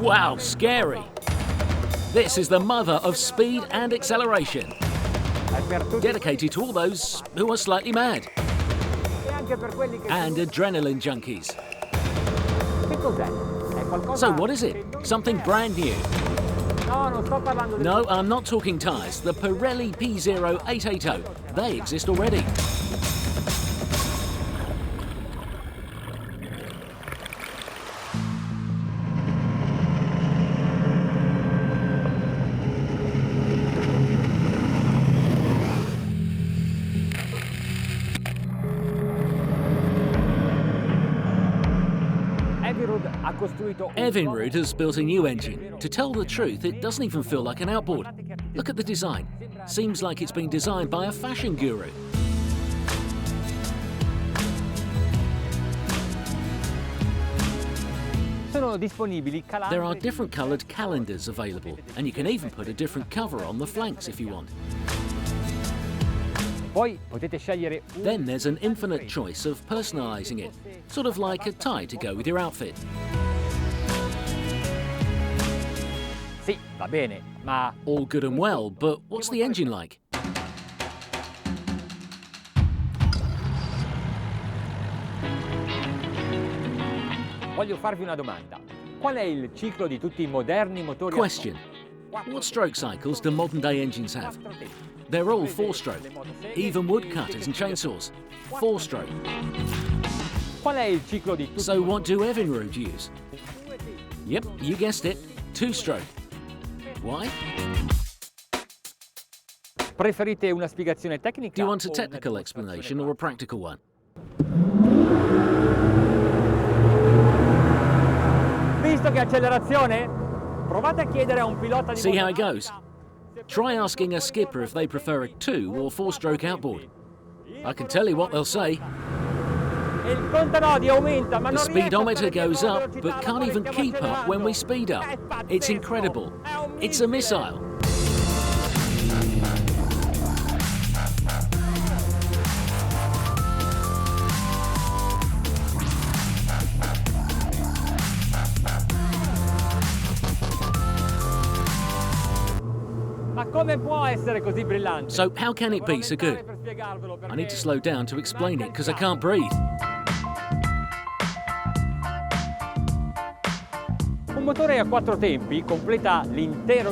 Wow, scary. This is the mother of speed and acceleration. Dedicated to all those who are slightly mad. And adrenaline junkies. So what is it? Something brand new. No, I'm not talking tyres. The Pirelli P0880. They exist already. Evinrude has built a new engine. To tell the truth, it doesn't even feel like an outboard. Look at the design. Seems like it's been designed by a fashion guru. There are different coloured calendars available, and you can even put a different cover on the flanks if you want. Then there's an infinite choice of personalising it, sort of like a tie to go with your outfit. All good and well, but what's the engine like? Question. What stroke cycles do modern-day engines have? They're all 4-stroke. Even woodcutters and chainsaws. 4-stroke. So what do Evinrude use? Yep, you guessed it. 2-stroke. Why? Do you want a technical explanation or a practical one? See how it goes? Try asking a skipper if they prefer a 2- or 4-stroke outboard. I can tell you what they'll say. The speedometer goes up, but can't even keep up when we speed up. It's incredible. It's a missile. So how can it be so good? I need to slow down to explain it because I can't breathe. A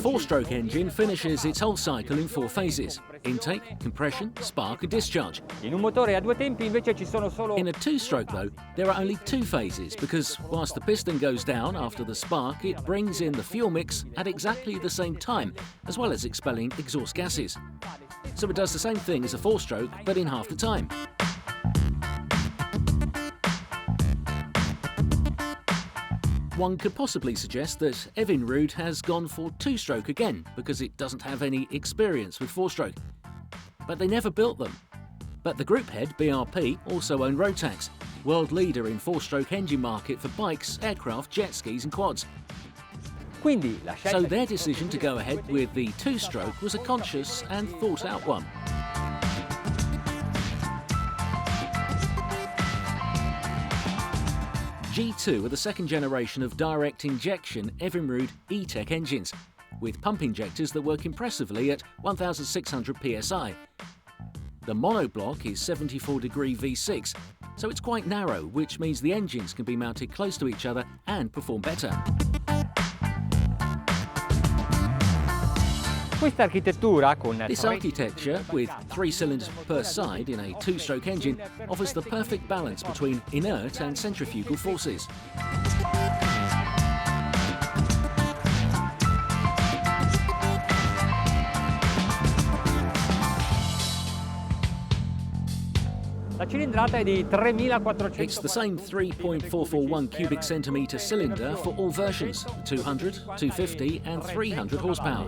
4-stroke engine finishes its whole cycle in 4 phases: intake, compression, spark and discharge. In a 2-stroke though, there are only 2 phases because whilst the piston goes down after the spark, it brings in the fuel mix at exactly the same time, as well as expelling exhaust gases. So it does the same thing as a 4-stroke, but in half the time. One could possibly suggest that Evinrude has gone for 2-stroke again because it doesn't have any experience with 4-stroke. But they never built them. But the group head, BRP, also own Rotax, world leader in 4-stroke engine market for bikes, aircraft, jet skis and quads. So their decision to go ahead with the 2-stroke was a conscious and thought-out one. G2 are the second generation of direct injection Evinrude E-TEC engines, with pump injectors that work impressively at 1,600 psi. The monoblock is 74-degree V6, so it's quite narrow, which means the engines can be mounted close to each other and perform better. This architecture, with 3 cylinders per side in a 2-stroke engine, offers the perfect balance between inert and centrifugal forces. It's the same 3.441 cubic centimetre cylinder for all versions, 200, 250 and 300 horsepower.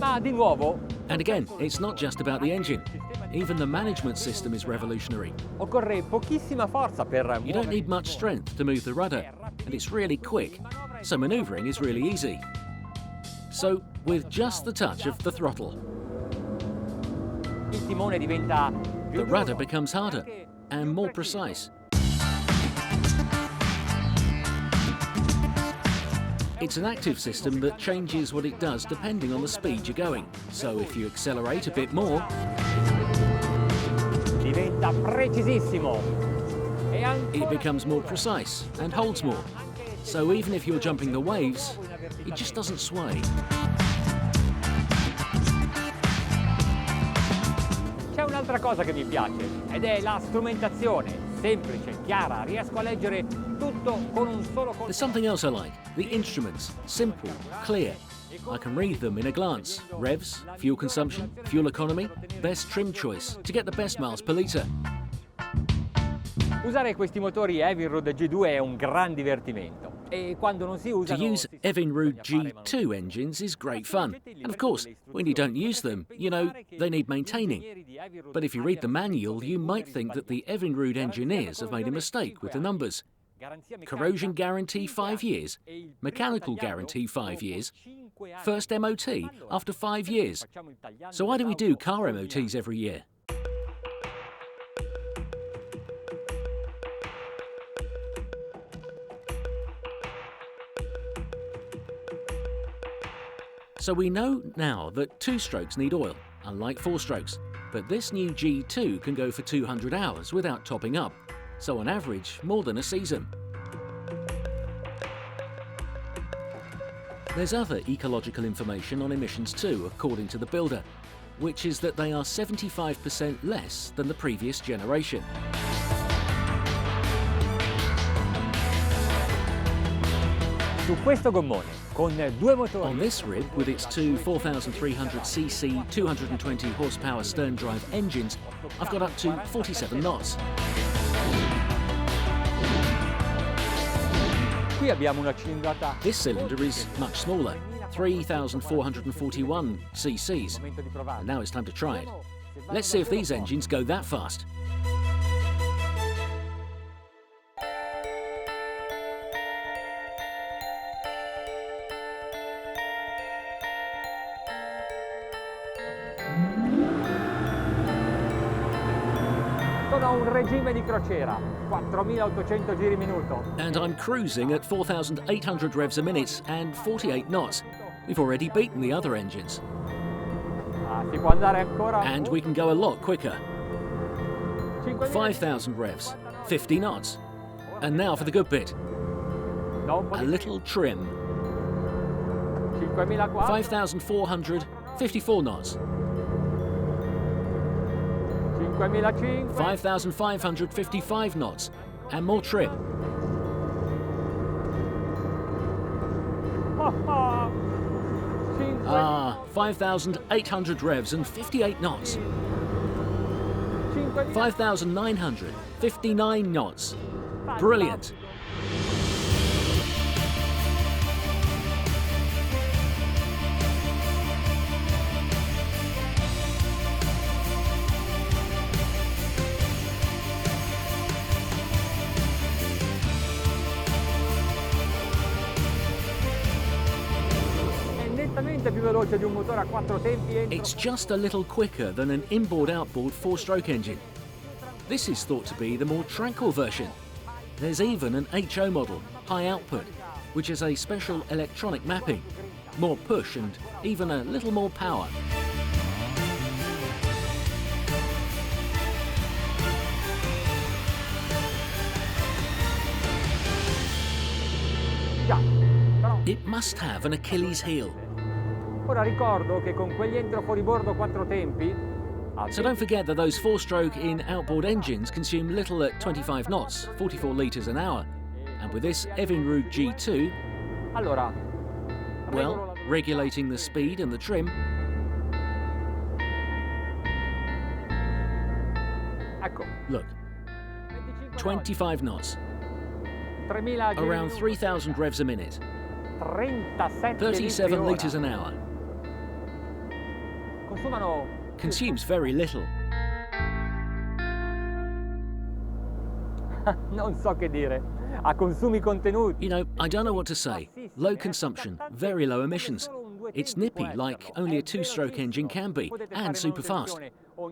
And again, it's not just about the engine. Even the management system is revolutionary. You don't need much strength to move the rudder, and it's really quick, so manoeuvring is really easy. So, with just the touch of the throttle, the rudder becomes harder and more precise. It's an active system that changes what it does depending on the speed you're going. So if you accelerate a bit more, diventa precisissimo. it becomes more precise and holds more. So even if you're jumping the waves, it just doesn't sway. C'è un'altra cosa che mi piace ed è la strumentazione, semplice, chiara, riesco a leggere tutto con un solo colpo. There's something else I like. The instruments. Simple, clear. I can read them in a glance. Revs, fuel consumption, fuel economy, best trim choice to get the best miles per litre. Usare questi motori Evinrude G2 è un gran divertimento e quando non si To usano use Evinrude G2 engines is great fun. And of course, when you don't use them, you know, they need maintaining. But if you read the manual, you might think that the Evinrude engineers have made a mistake with the numbers. Corrosion guarantee 5 years, mechanical guarantee 5 years, first MOT after 5 years. So why do we do car MOTs every year? So we know now that 2-strokes need oil, unlike 4-strokes. But this new G2 can go for 200 hours without topping up. So on average, more than a season. There's other ecological information on emissions too, according to the builder, which is that they are 75% less than the previous generation. su questo gommone con due motori. On this rib, with its two 4,300cc 220 horsepower stern drive engines, I've got up to 47 knots. Qui abbiamo una cilindrata. This cylinder is much smaller, 3,441 cc's. And now it's time to try it. Let's see if these engines go that fast. Sono a un regime di crociera, 4.800 giri minuto. And I'm cruising at 4,800 revs a minute and 48 knots. We've already beaten the other engines. Si può andare ancora. And we can go a lot quicker. 5,000 revs, 50 knots. And now for the good bit. A little trim. 5,400, 54 knots. 5,500, 55 knots. And more trim. 5,800 revs and 58 knots. 5,900, 59 knots. Brilliant. Più veloce di un motore a 4 tempi. It's just a little quicker than an inboard-outboard 4-stroke engine. This is thought to be the more tranquil version. There's even an HO model, high output, which is a special electronic mapping, more push and even a little more power. It must have an Achilles heel. Ora ricordo che con quegli entro fuoribordo 4 tempi. So don't forget that those 4-stroke in-outboard engines consume little at 25 knots, 44 litres an hour. And with this Evinrude G2, Allora, well, regulating the speed and the trim, ecco, look, 25 knots, 3.000 giri around 3,000 revs a minute, 37 litres an hour. Consumano. Consumes very little. Non so che dire. A consumi contenuti. You know, I don't know what to say. Low consumption, very low emissions. It's nippy, like only a 2-stroke engine can be, and super fast.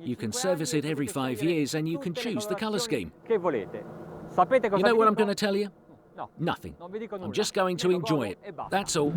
You can service it every 5 years and you can choose the colour scheme. Che volete? Sapete cosa You know what I'm dico? going to tell you? No. Nothing. Non vi dico nulla. I'm just going to Io lo enjoy godo it. e basta. That's all.